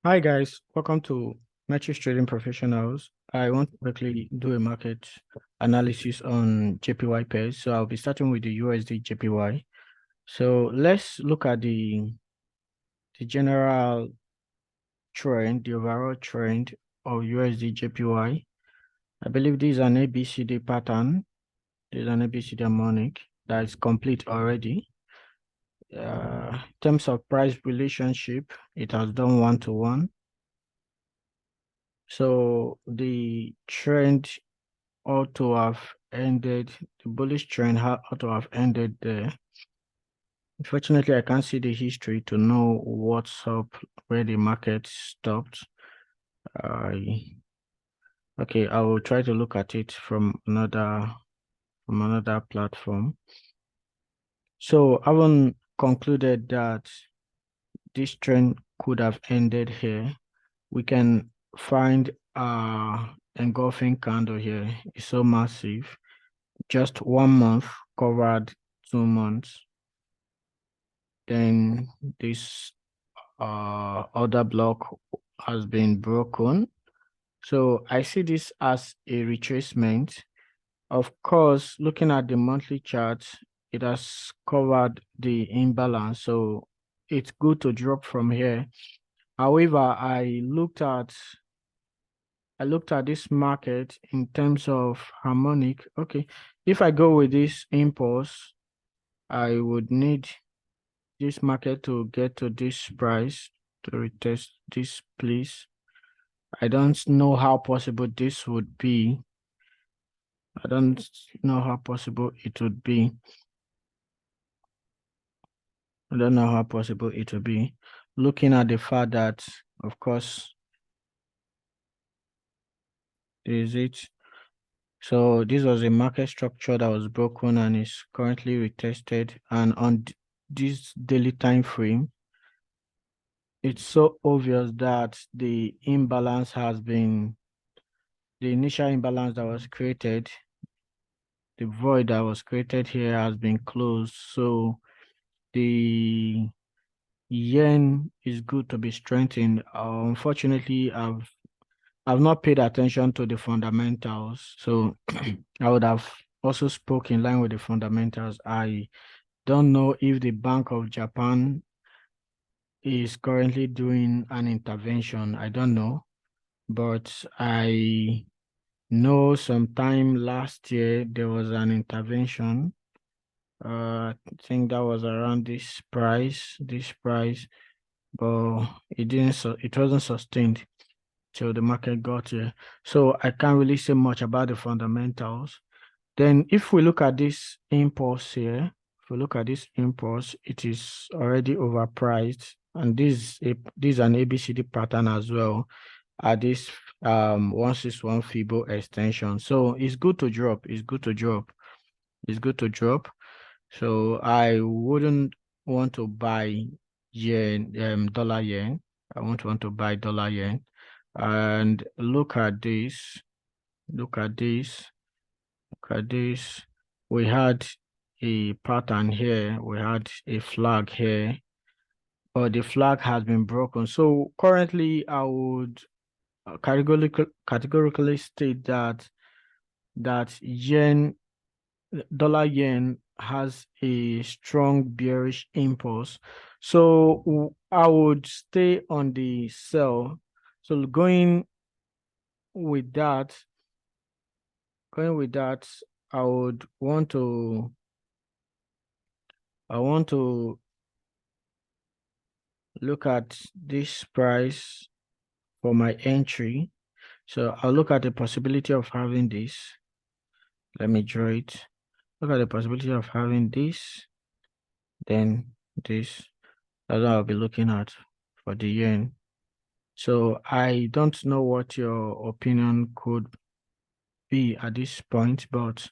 Hi guys, welcome to Metrics Trading Professionals. I want to quickly do a market analysis on JPY pairs. So I'll be starting with the USD JPY. So let's look at the general trend, the overall trend of USD JPY. I believe this is an ABCD pattern. This is an ABCD harmonic that is complete already. In terms of price relationship, it has done one-to-one. So the trend ought to have ended, the bullish trend ought to have ended there. Unfortunately, I can't see the history to know what's up, where the market stopped. Okay, I will try to look at it from another platform. So I haven't concluded that this trend could have ended here. We can find engulfing candle here. It's so massive. Just 1 month covered 2 months. Then this other block has been broken. So I see this as a retracement. Of course, looking at the monthly chart, it has covered the imbalance. So it's good to drop from here. However, I looked at this market in terms of harmonic. Okay, if I go with this impulse, I would need this market to get to this price to retest this place. I don't know how possible this would be. I don't know how possible it would be. I don't know how possible it would be. Looking at the fact that, of course, is it. So this was a market structure that was broken and is currently retested. And on this daily time frame, it's so obvious that the imbalance has been, the initial imbalance that was created, the void that was created here has been closed. So the yen is good to be strengthened. Unfortunately, I've not paid attention to the fundamentals. So I would have also spoke in line with the fundamentals. I don't know if the Bank of Japan is currently doing an intervention. I don't know, but I know sometime last year there was an intervention. I think that was around this price, but it wasn't sustained till the market got here. So I can't really say much about the fundamentals. Then if we look at this impulse here, if we look at this impulse, it is already overpriced. And this is an ABCD pattern as well at this 161 Fibo extension. So it's good to drop. It's good to drop. It's good to drop. So I wouldn't want to buy yen, dollar yen. I won't want to buy dollar yen. And look at this. Look at this. Look at this. We had a pattern here. We had a flag here, but the flag has been broken. So currently, I would categorically state that dollar yen has a strong bearish impulse. So I would stay on the sell. So with that, going with that, I would want to look at this price for my entry. So I'll look at the possibility of having this. Let me draw it. Look at the possibility of having this, then this. That's what I'll be looking at for the yen. So I don't know what your opinion could be at this point, but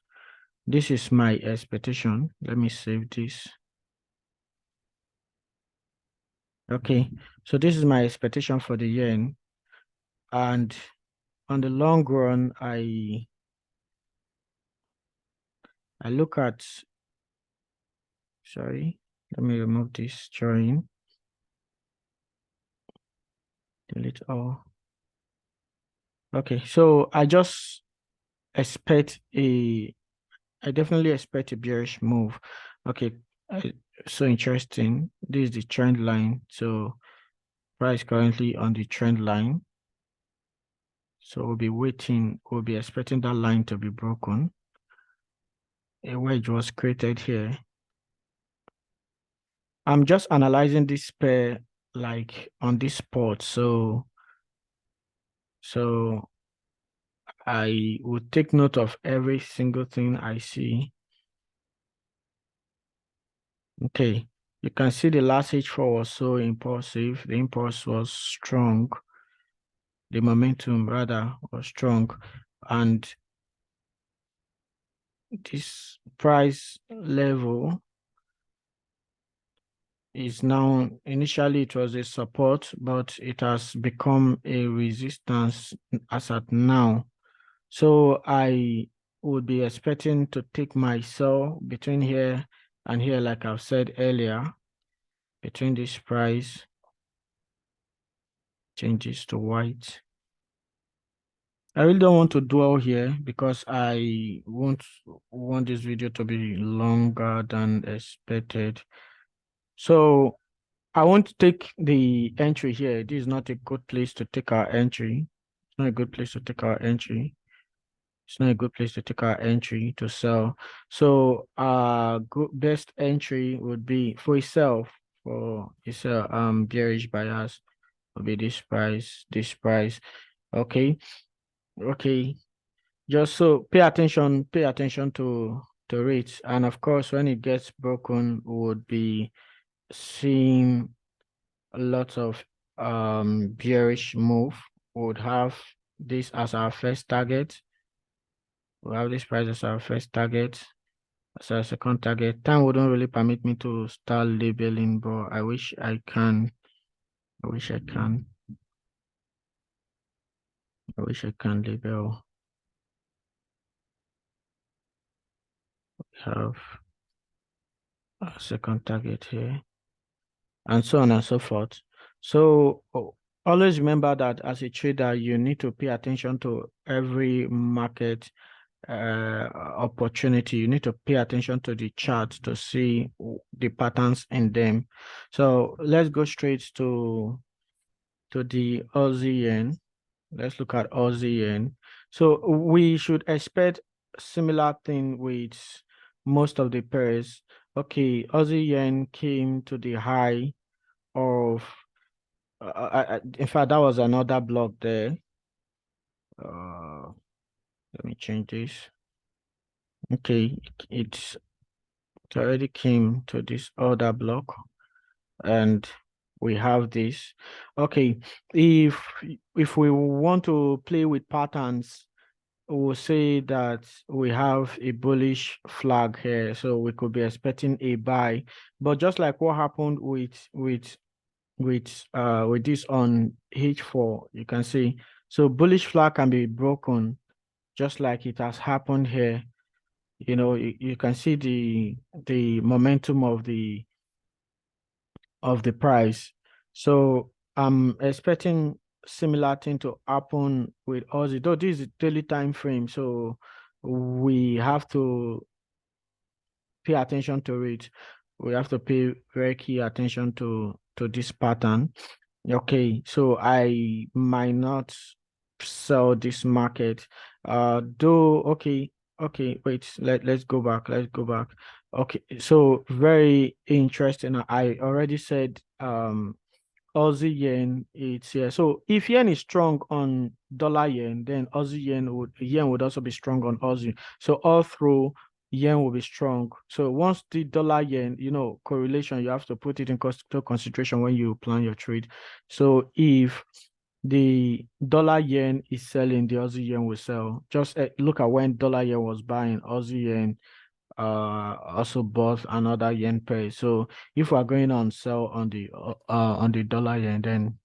this is my expectation. Let me save this. Okay, so this is my expectation for the yen. And on the long run, I look at, sorry, let me remove this drawing. delete all. Okay, so I definitely expect a bearish move. Okay, so interesting. This is the trend line. So price currently on the trend line. So we'll be expecting that line to be broken. A wedge was created here. I'm just analyzing this pair like on this spot. So I would take note of every single thing I see. Okay, you can see the last H4 was so impulsive. The impulse was strong. The momentum rather was strong. And this price level is now, initially it was a support, but it has become a resistance as at now. So I would be expecting to take my sell between here and here, like I've said earlier, between this price changes to white. I really don't want to dwell here because I won't want this video to be longer than expected. So I want to take the entry here. This is not a good place to take our entry. It's not a good place to take our entry. It's not a good place to take our entry to sell. So best entry would be for itself, for itself, bearish bias will be this price, this price. Okay. Okay. Just so pay attention to rates. And of course, when it gets broken, we would be seeing a lot of bearish move. We would have this as our first target. We'll have this price as our first target, as our second target. Time wouldn't really permit me to start labeling, but I wish I can. I wish I can. I wish I can label. Have a second target here, and so on and so forth. So always remember that as a trader, you need to pay attention to every market opportunity. You need to pay attention to the chart to see the patterns in them. So let's go straight to the Aussie yen. Let's look at Aussie yen. So we should expect similar thing with most of the pairs. Okay, Aussie yen came to the high of, in fact, that was another block there. Let me change this. Okay, it already came to this other block, and we have this. Okay, if we want to play with patterns, we'll say that we have a bullish flag here, so we could be expecting a buy. But just like what happened with this on H4, you can see, so bullish flag can be broken just like it has happened here. You know, you can see the momentum of the price. So I'm expecting similar thing to happen with Aussie, though this is daily time frame, so we have to pay attention to it. We have to pay very key attention to this pattern. Okay, so I might not sell this market. Though, okay, wait, let's go back. Let's go back. Okay, so very interesting. I already said Aussie yen, it's here. So if yen is strong on dollar yen, then Aussie yen would also be strong on Aussie. So all through yen will be strong. So once the dollar yen, correlation, you have to put it into consideration when you plan your trade. So if the dollar yen is selling, the Aussie yen will sell. Just look at when dollar yen was buying, Aussie yen also bought another yen pair. So if we're going on sell on the dollar yen, then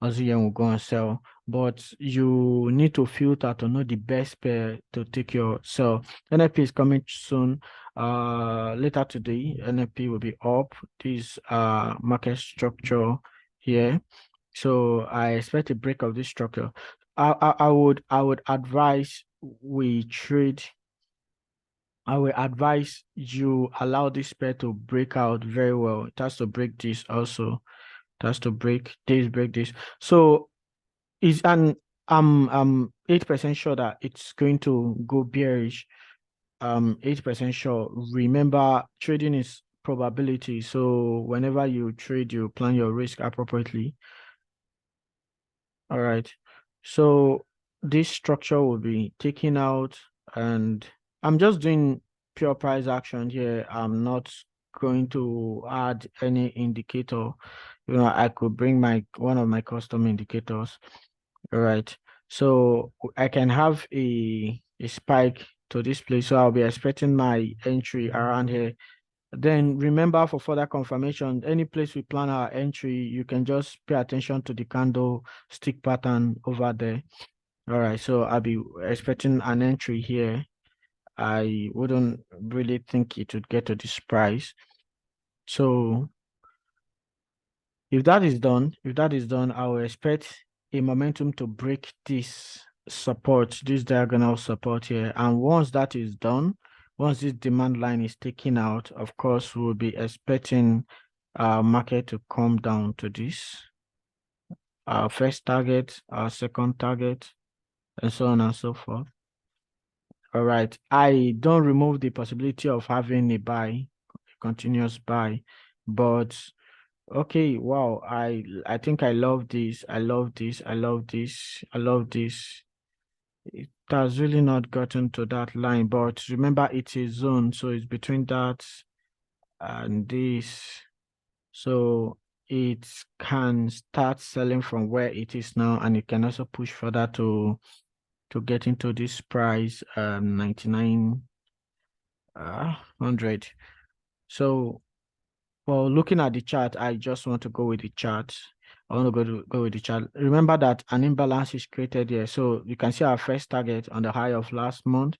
Aussie yen will go on sell. But you need to filter to know the best pair to take your sell. NFP is coming soon. Later today, NFP will be up. This market structure here. So I expect a break of this structure. I would advise we trade. I will advise you allow this pair to break out very well. It has to break this also. It has to break this. So is and I'm 8% sure that it's going to go bearish. 8% sure. Remember, trading is probability. So whenever you trade, you plan your risk appropriately. All right. So this structure will be taken out, and I'm just doing pure price action here. I'm not going to add any indicator. I could bring my one of my custom indicators. All right. So I can have a spike to this place. So I'll be expecting my entry around here. Then remember, for further confirmation, any place we plan our entry, you can just pay attention to the candle stick pattern over there. All right, so I'll be expecting an entry here. I wouldn't really think it would get to this price. So if that is done, I will expect a momentum to break this support, this diagonal support here. And once that is done, once this demand line is taken out, of course, we'll be expecting our market to come down to this. Our first target, our second target, and so on and so forth. All right. I don't remove the possibility of having a buy, a continuous buy, but okay, wow. I think I love this. I love this. I love this. I love this. It has really not gotten to that line, but remember it's a zone, so it's between that and this. So it can start selling from where it is now, and it can also push further to get into this price 99 100. So well, looking at the chart, I just want to go with the chart. I want to go with the chart. Remember that an imbalance is created here. So you can see our first target on the high of last month,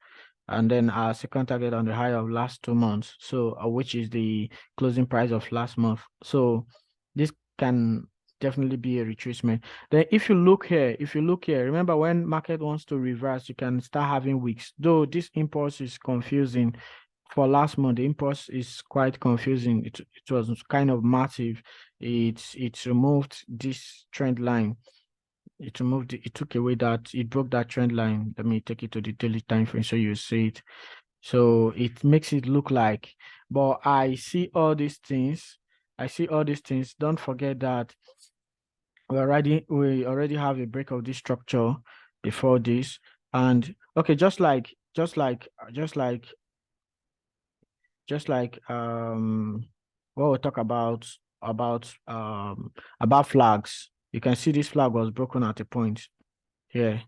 and then our second target on the high of last 2 months. So which is the closing price of last month. So this can definitely be a retracement. Then if you look here, remember when market wants to reverse, you can start having wicks. Though this impulse is confusing, for last month, the impulse is quite confusing. It was kind of massive. It removed this trend line. It took away that, it broke that trend line. Let me take it to the daily time frame so you see it. So it makes it look like, but I see all these things. I see all these things. Don't forget that we already have a break of this structure before this. And okay, just like what we talk about flags. You can see this flag was broken at a point here,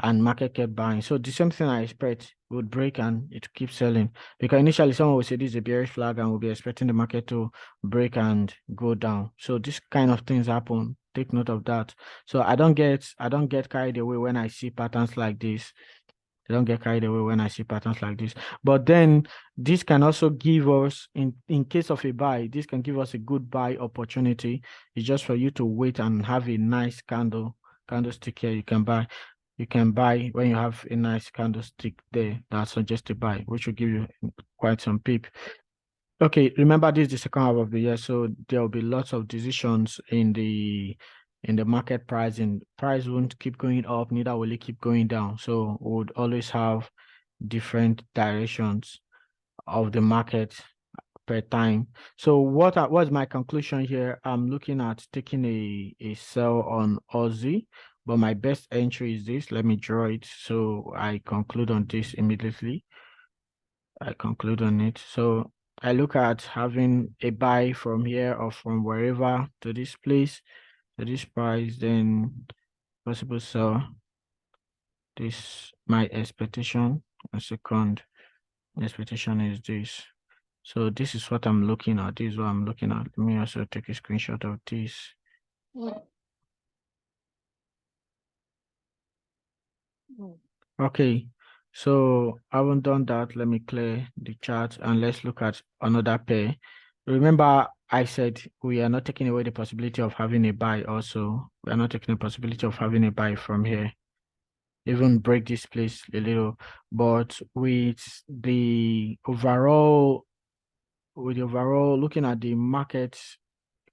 and market kept buying. So the same thing I expect would break and it keeps selling, because initially someone would say this is a bearish flag and we'll be expecting the market to break and go down. So this kind of things happen. Take note of that. So I don't get carried away when I see patterns like this. I don't get carried away when I see patterns like this. But then this can also give us, in case of a buy, this can give us a good buy opportunity. It's just for you to wait and have a nice candlestick here. You can buy when you have a nice candlestick there that suggests a buy, which will give you quite some peep. Okay, remember this is the second half of the year, so there will be lots of decisions in the market pricing. Price won't keep going up, neither will it keep going down. So we would always have different directions of the market per time. So what's my conclusion here? I'm looking at taking a sell on Aussie, but my best entry is this. Let me draw it so I conclude on this immediately. I conclude on it. So I look at having a buy from here or from wherever to this place, to this price, then possible sell. This my expectation. A second expectation is this. So this is what I'm looking at. This is what I'm looking at. Let me also take a screenshot of this. Okay, so I haven't done that. Let me clear the chart and let's look at another pair. Remember, I said we are not taking away the possibility of having a buy also. We are not taking the possibility of having a buy from here. Even break this place a little. But with the overall looking at the market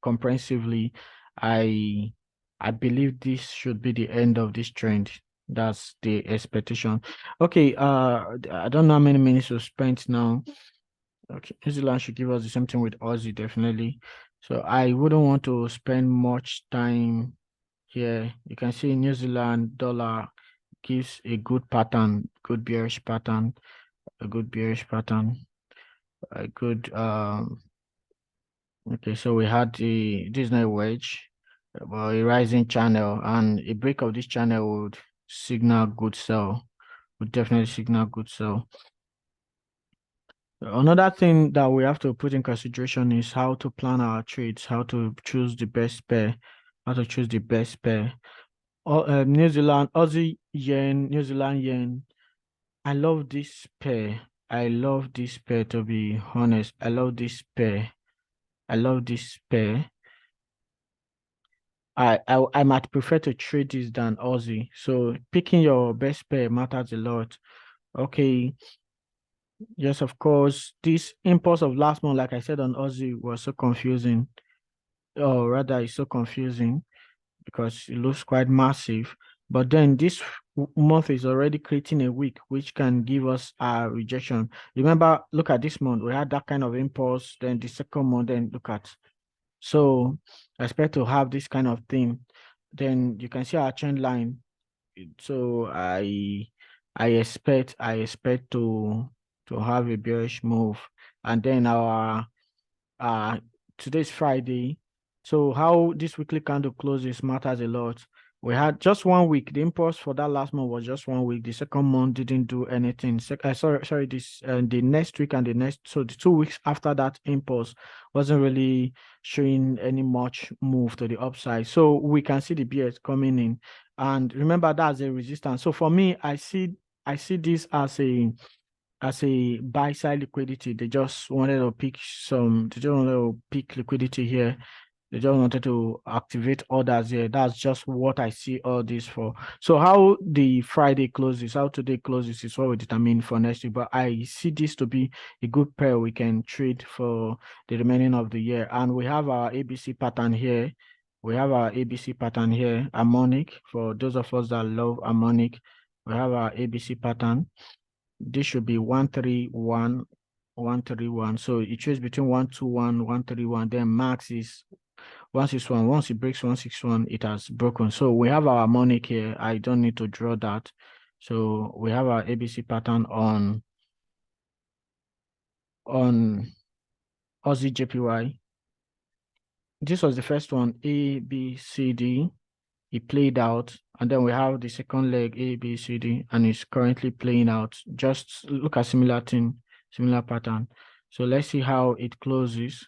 comprehensively, I I believe this should be the end of this trend. That's the expectation. Okay, I don't know how many minutes we spent now. Okay, New Zealand should give us the same thing with Aussie, definitely. So I wouldn't want to spend much time here. You can see New Zealand dollar gives a good pattern, good bearish pattern, a good bearish pattern, a good okay, so we had this is not a wedge, but a rising channel, and a break of this channel would signal good sell, would definitely signal good sell. Another thing that we have to put in consideration is how to plan our trades, how to choose the best pair, how to choose the best pair. New Zealand, Aussie yen, New Zealand yen. I love this pair. I love this pair, to be honest. I love this pair. I love this pair. I might prefer to trade this than Aussie. So picking your best pair matters a lot. Okay, yes, of course. This impulse of last month, like I said on Aussie, was so confusing. Or rather, it's so confusing because it looks quite massive. But then this month is already creating a week, which can give us a rejection. Remember, look at this month. We had that kind of impulse. Then the second month, then look at. So I expect to have this kind of thing. Then you can see our trend line. So I expect to have a bearish move. And then our uh today's Friday. So how this weekly candle closes matters a lot. We had just 1 week. The impulse for that last month was just 1 week. The second month didn't do anything. Sorry, this the next week and the next, so the 2 weeks after that impulse wasn't really showing any much move to the upside. So we can see the BS coming in, and remember that's a resistance. So for me, I see this as a buy side liquidity. They just wanted to pick they just wanted to pick liquidity here. They just wanted to activate orders here. That's just what I see all this for. So how the Friday closes, how today closes is what we determine for next week. But I see this to be a good pair we can trade for the remaining of the year. And we have our ABC pattern here. We have our ABC pattern here, harmonic. For those of us that love harmonic, we have our ABC pattern. This should be 131, 131. So it trades between 121, 131. Then max is 161. Once it breaks 161, it has broken. So we have our harmonic here. I don't need to draw that. So we have our ABC pattern on Aussie JPY. This was the first one, A, B, C, D. It played out, and then we have the second leg, A, B, C, D, and it's currently playing out. Just look at similar thing, similar pattern. So let's see how it closes.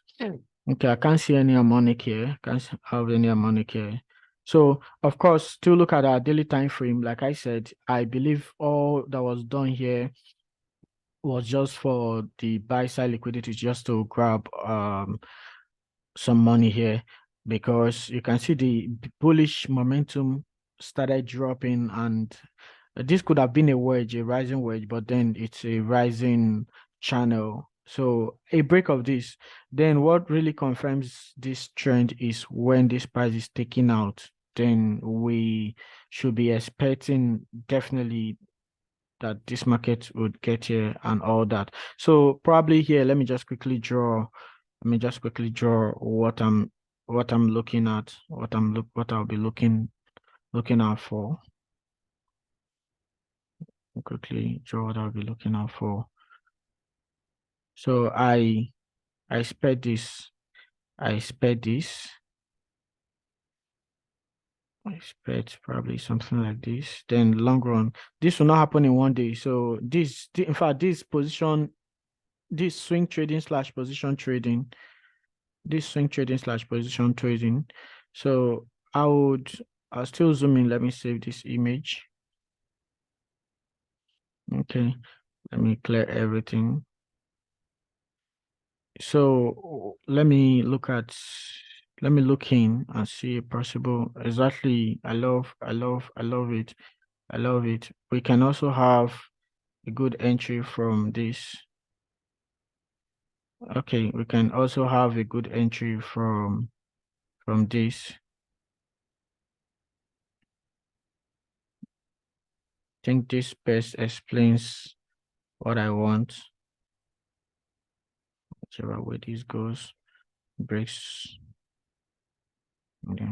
Okay, I can't see any harmonic here. Can't have any harmonic here. So of course, still look at our daily time frame. Like I said, I believe all that was done here was just for the buy side liquidity, just to grab some money here, because you can see the bullish momentum started dropping, and this could have been a wedge, a rising wedge, but then it's a rising channel. So a break of this, then what really confirms this trend is when this price is taken out, then we should be expecting definitely that this market would get here and all that. So probably here, let me just quickly draw what I'm looking at, what I'll be looking out for. Quickly draw what I'll be looking out for. So I expect this. I expect this. I expect probably something like this. Then long run, this will not happen in one day. So in fact, this swing trading slash position trading, position trading. So I'll still zoom in. Let me save this image. Okay, let me clear everything. So let me look in and see a possible exactly. I love it. I love it. We can also have a good entry from this. Okay, we can also have a good entry from this. I think this best explains what I want. Whichever way this goes, breaks. Okay.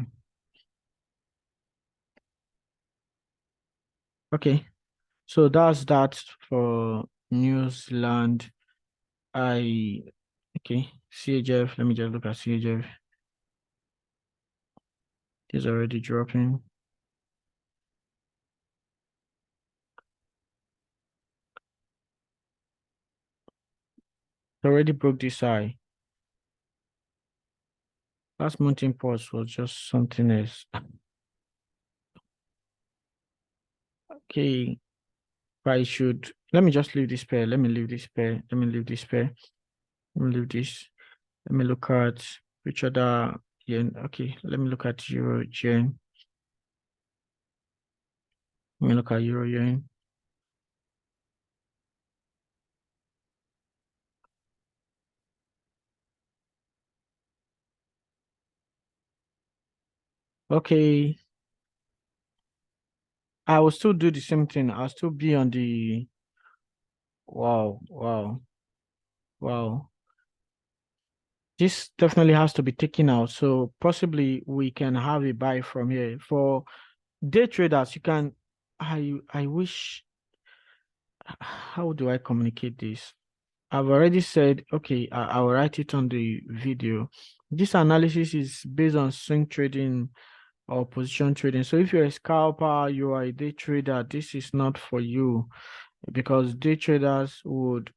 Okay, so that's that for New Zealand. I okay, CHF. Let me just look at CHF. It's already dropping. It already broke this high. Last month impulse was just something else. Okay, I should let me just leave this pair. Let me leave this pair. Let me leave this pair. Let me leave this. Let me look at which other yen. Okay, let me look at Euro yen. Let me look at Euro yen. Okay, I will still do the same thing. I'll still be on the wow, wow, wow. This definitely has to be taken out. So possibly we can have a buy from here. For day traders, you can I wish how do I communicate this? I've already said, okay, I'll write it on the video. This analysis is based on swing trading or position trading. So if you're a scalper, you are a day trader, this is not for you because day traders would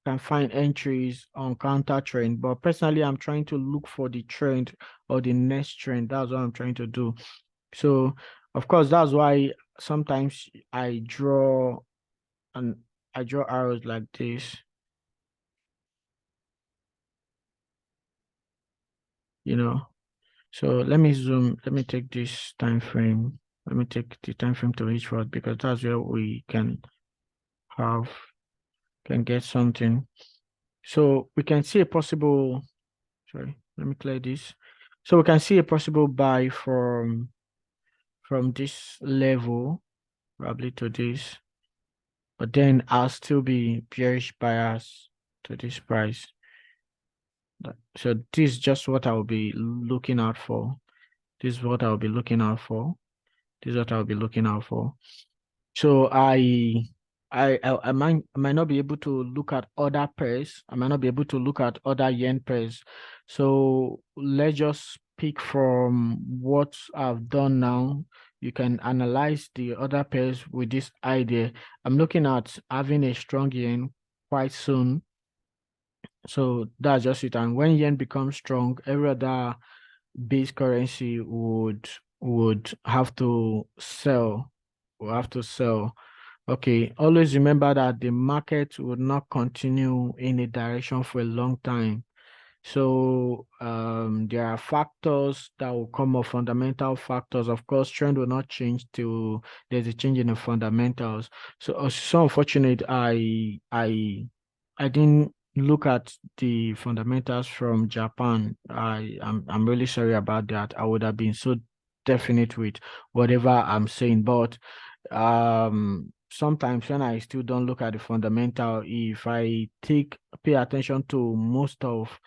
can find entries on counter trend. But personally, I'm trying to look for the trend or the next trend. That's what I'm trying to do. So of course, that's why sometimes and I draw arrows like this, you know. So let me zoom, let me take this time frame. Let me take the time frame to each word because that's where we have can get something. So we can see a possible, sorry, let me clear this. So we can see a possible buy from this level, probably to this, but then I'll still be bearish bias to this price. So this is just what I'll be looking out for. This is what I'll be looking out for. This is what I'll be looking out for. So I might not be able to look at other pairs. I might not be able to look at other yen pairs. So let's just pick from what I've done now. You can analyze the other pairs with this idea. I'm looking at having a strong yen quite soon. So that's just it. And when yen becomes strong, every other base currency would have to sell. Will have to sell. Okay, always remember that the market will not continue in a direction for a long time. So there are factors that will come up, fundamental factors. Of course, trend will not change till there's a change in the fundamentals. So so unfortunate, I didn't look at the fundamentals from Japan. I'm really sorry about that. I would have been so definite with whatever I'm saying, but sometimes when I still don't look at the fundamental, if I pay attention to most of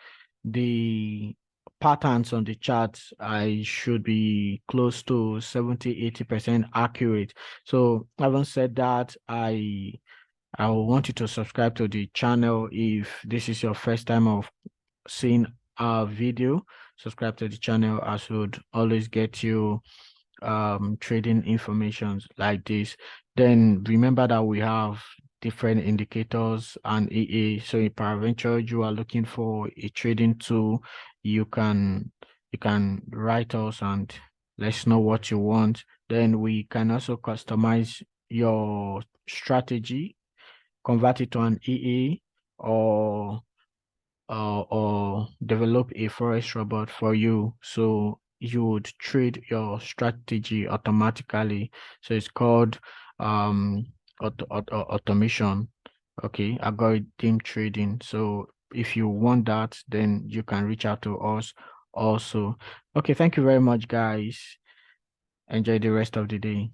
the patterns on the chart, I should be close to 70-80% accurate. So having said that, I want you to subscribe to the channel if this is your first time of seeing our video. Subscribe to the channel as would always get you trading informations like this. Then remember that we have different indicators and EA. So in paraventure, you are looking for a trading tool, you can write us and let us know what you want. Then we can also customize your strategy, convert it to an EA or or develop a forex robot for you. So you would trade your strategy automatically. So it's called automation. Okay, algorithm trading. So if you want that, then you can reach out to us also. Okay, thank you very much, guys. Enjoy the rest of the day.